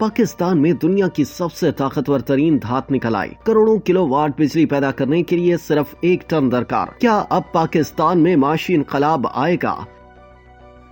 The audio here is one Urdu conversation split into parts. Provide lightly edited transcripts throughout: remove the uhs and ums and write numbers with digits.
پاکستان میں دنیا کی سب سے طاقتور ترین دھات نکل آئی۔ کروڑوں کلو واٹ بجلی پیدا کرنے کے لیے صرف 1 ٹن درکار۔ کیا اب پاکستان میں معاشی انقلاب آئے گا؟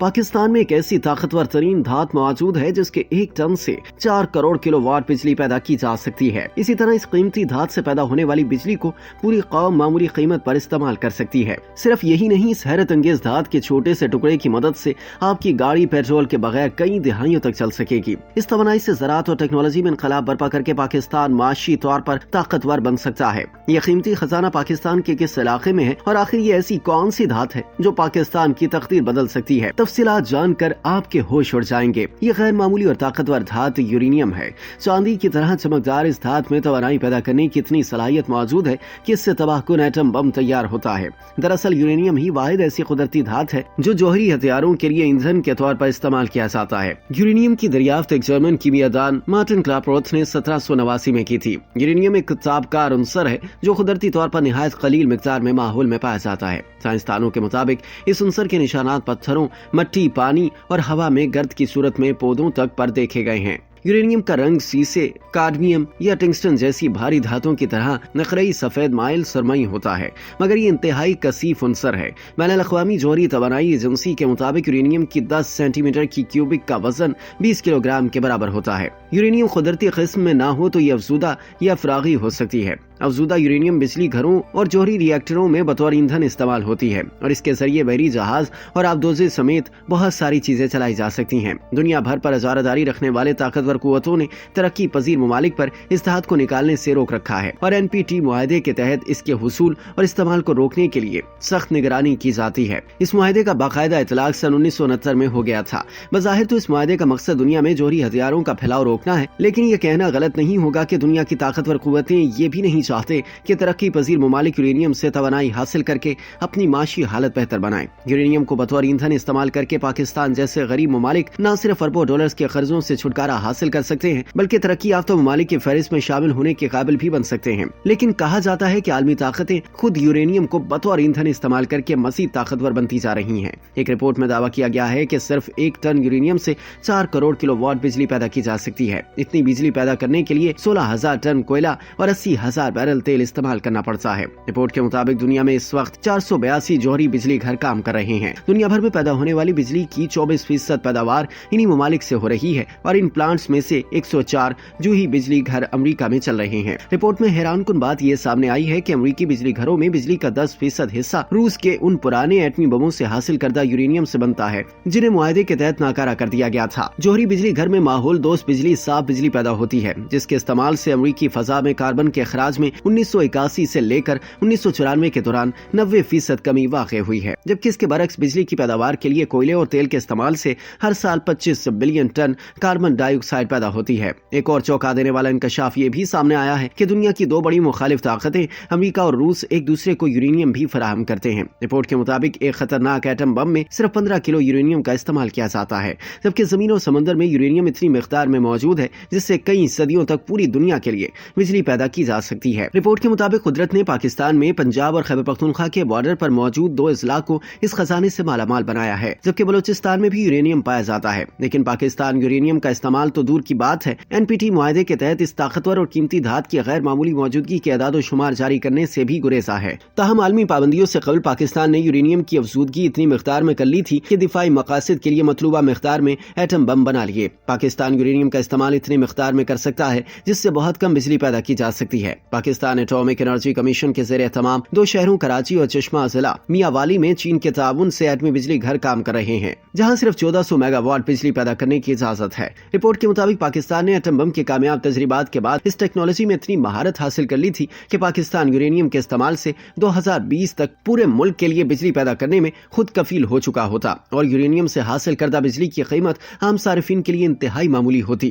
پاکستان میں ایک ایسی طاقتور ترین دھات موجود ہے جس کے 1 ٹن سے 4 کروڑ کلو واٹ بجلی پیدا کی جا سکتی ہے۔ اسی طرح اس قیمتی دھات سے پیدا ہونے والی بجلی کو پوری قوم معمولی قیمت پر استعمال کر سکتی ہے۔ صرف یہی نہیں، اس حیرت انگیز دھات کے چھوٹے سے ٹکڑے کی مدد سے آپ کی گاڑی پیٹرول کے بغیر کئی دہائیوں تک چل سکے گی۔ اس توانائی سے زراعت اور ٹیکنالوجی میں انقلاب برپا کر کے پاکستان معاشی طور پر طاقتور بن سکتا ہے۔ یہ قیمتی خزانہ پاکستان کے کس علاقے میں ہے اور آخر یہ ایسی کون سی دھات ہے جو پاکستان کی تقدیر بدل سکتی ہے؟ تفصیلات جان کر آپ کے ہوش اڑ جائیں گے۔ یہ غیر معمولی اور طاقتور دھات یورینیم ہے۔ چاندی کی طرح چمکدار اس دھات میں توانائی پیدا کرنے کی اتنی صلاحیت موجود ہے کہ اس سے تباہ کن ایٹم بم تیار ہوتا ہے۔ دراصل یورینیم ہی واحد ایسی قدرتی دھات ہے جو جوہری ہتھیاروں کے لیے ایندھن کے طور پر استعمال کیا جاتا ہے۔ یورینیم کی دریافت ایک جرمن کیمیا دان مارٹن کلاپروتھ نے 1789 میں کی تھی۔ یورینیم ایک تابکار عنصر ہے جو قدرتی طور پر نہایت قلیل مقدار میں ماحول میں پایا جاتا ہے۔ سائنسدانوں کے مطابق اس عنصر کے نشانات پتھروں، مٹی، پانی اور ہوا میں گرد کی صورت میں پودوں تک پر دیکھے گئے ہیں۔ یورینیم کا رنگ سیسے، کاڈمیم یا ٹنگسٹن جیسی بھاری دھاتوں کی طرح نقرئی سفید مائل سرمئی ہوتا ہے، مگر یہ انتہائی کثیف عنصر ہے۔ بین الاقوامی جوہری توانائی ایجنسی کے مطابق یورینیم کی 10 سینٹی میٹر کی کیوبک کا وزن 20 کلو گرام کے برابر ہوتا ہے۔ یورینیم قدرتی قسم میں نہ ہو تو یہ افزودہ یا فراغی ہو سکتی ہے۔ افزودہ یورینیم بجلی گھروں اور جوہری ری ایکٹروں میں بطور ایندھن استعمال ہوتی ہے اور اس کے ذریعے بحری جہاز اور آبدوزی سمیت بہت ساری چیزیں چلائی جا سکتی ہیں۔ دنیا بھر پر اجارہ رکھنے والے طاقتور قوتوں نے ترقی پذیر ممالک پر اس دھات کو نکالنے سے روک رکھا ہے اور NPT معاہدے کے تحت اس کے حصول اور استعمال کو روکنے کے لیے سخت نگرانی کی جاتی ہے۔ اس معاہدے کا باقاعدہ اطلاق سن 1969 میں ہو گیا تھا۔ بظاہر تو اس معاہدے کا مقصد دنیا میں جوہری ہتھیاروں کا پھیلاؤ روکنا ہے، لیکن یہ کہنا غلط نہیں ہوگا کہ دنیا کی طاقتور قوتیں یہ بھی نہیں چاہتے کہ ترقی پذیر ممالک یورینیم سے توانائی حاصل کر کے اپنی معاشی حالت بہتر بنائیں۔ یورینیم کو بطور ایندھن استعمال کر کے پاکستان جیسے غریب ممالک نہ صرف اربوں ڈالرز کے قرضوں سے چھٹکارا حاصل کر سکتے ہیں بلکہ ترقی یافتہ ممالک کی فہرست میں شامل ہونے کے قابل بھی بن سکتے ہیں۔ لیکن کہا جاتا ہے کہ عالمی طاقتیں خود یورینیم کو بطور ایندھن استعمال کر کے مزید طاقتور بنتی جا رہی ہیں۔ ایک رپورٹ میں دعویٰ کیا گیا ہے کہ صرف 1 ٹن یورینیم سے 4 کروڑ کلو واٹ بجلی پیدا کی جا سکتی ہے۔ اتنی بجلی پیدا کرنے کے لیے 16,000 ٹن کوئلہ اور 80,000 بیرل تیل استعمال کرنا پڑتا ہے۔ رپورٹ کے مطابق دنیا میں اس وقت 482 جوہری بجلی گھر کام کر رہے ہیں۔ دنیا بھر میں پیدا ہونے والی بجلی کی 24% پیداوار انہی ممالک سے ہو رہی ہے اور ان پلانٹس میں سے 104 جوہی بجلی گھر امریکہ میں چل رہے ہیں۔ رپورٹ میں حیران کن بات یہ سامنے آئی ہے کہ امریکی بجلی گھروں میں بجلی کا 10% حصہ روس کے ان پرانے ایٹمی بموں سے حاصل کردہ یورینیم سے بنتا ہے جنہیں معاہدے کے تحت ناکارہ کر دیا گیا تھا۔ جوہری بجلی گھر میں ماحول دوست بجلی، صاف بجلی پیدا ہوتی ہے جس کے استعمال سے امریکی فضا میں کاربن کے اخراج میں 1981 سے لے کر 1994 کے دوران 90% کمی واقع ہوئی ہے، جبکہ اس کے برعکس بجلی کی پیداوار کے لیے کوئلے اور تیل کے استعمال سے ہر سال 25 بلین ٹن کاربن ڈائی آکسائیڈ پیدا ہوتی ہے۔ ایک اور چونکا دینے والا انکشاف یہ بھی سامنے آیا ہے کہ دنیا کی 2 بڑی مخالف طاقتیں امریکہ اور روس ایک دوسرے کو یورینیم بھی فراہم کرتے ہیں۔ رپورٹ کے مطابق ایک خطرناک ایٹم بم میں صرف 15 کلو یورینیم کا استعمال کیا جاتا ہے، جبکہ زمین اور سمندر میں یورینیم اتنی مقدار میں موجود ہے جس سے کئی صدیوں تک پوری دنیا کے لیے بجلی پیدا کی جا سکتی ہے۔ رپورٹ کے مطابق قدرت نے پاکستان میں پنجاب اور خیبر پختونخوا کے بارڈر پر موجود 2 اضلاع کو اس خزانے سے مالا مال بنایا ہے، جبکہ بلوچستان میں بھی یورینیم پایا جاتا ہے۔ لیکن پاکستان یورینیم کا استعمال تو دور کی بات ہے، NPT معاہدے کے تحت اس طاقتور اور قیمتی دھات کی غیر معمولی موجودگی کے اعداد و شمار جاری کرنے سے بھی گریزا ہے۔ تاہم عالمی پابندیوں سے قبل پاکستان نے یورینیم کی افزودگی اتنی مقدار میں کر لی تھی کہ دفاعی مقاصد کے لیے مطلوبہ مقدار میں ایٹم بم بنا لیے۔ پاکستان یورینیم کا استعمال اتنی مقدار میں کر سکتا ہے جس سے بہت کم بجلی پیدا کی جا سکتی ہے۔ پاکستان ایٹامک انرجی کمیشن کے زیر اہتمام 2 شہروں کراچی اور چشمہ ضلع میاں والی میں چین کے تعاون سے ایٹمی بجلی گھر کام کر رہے ہیں، جہاں صرف 1400 میگا واٹ بجلی پیدا کرنے کی اجازت ہے۔ رپورٹ کے مطابق پاکستان نے ایٹم بم کے کامیاب تجربات کے بعد اس ٹیکنالوجی میں اتنی مہارت حاصل کر لی تھی کہ پاکستان یورینیم کے استعمال سے 2020 تک پورے ملک کے لیے بجلی پیدا کرنے میں خود کفیل ہو چکا ہوتا اور یورینیم سے حاصل کردہ بجلی کی قیمت عام صارفین کے لیے انتہائی معمولی ہوتی۔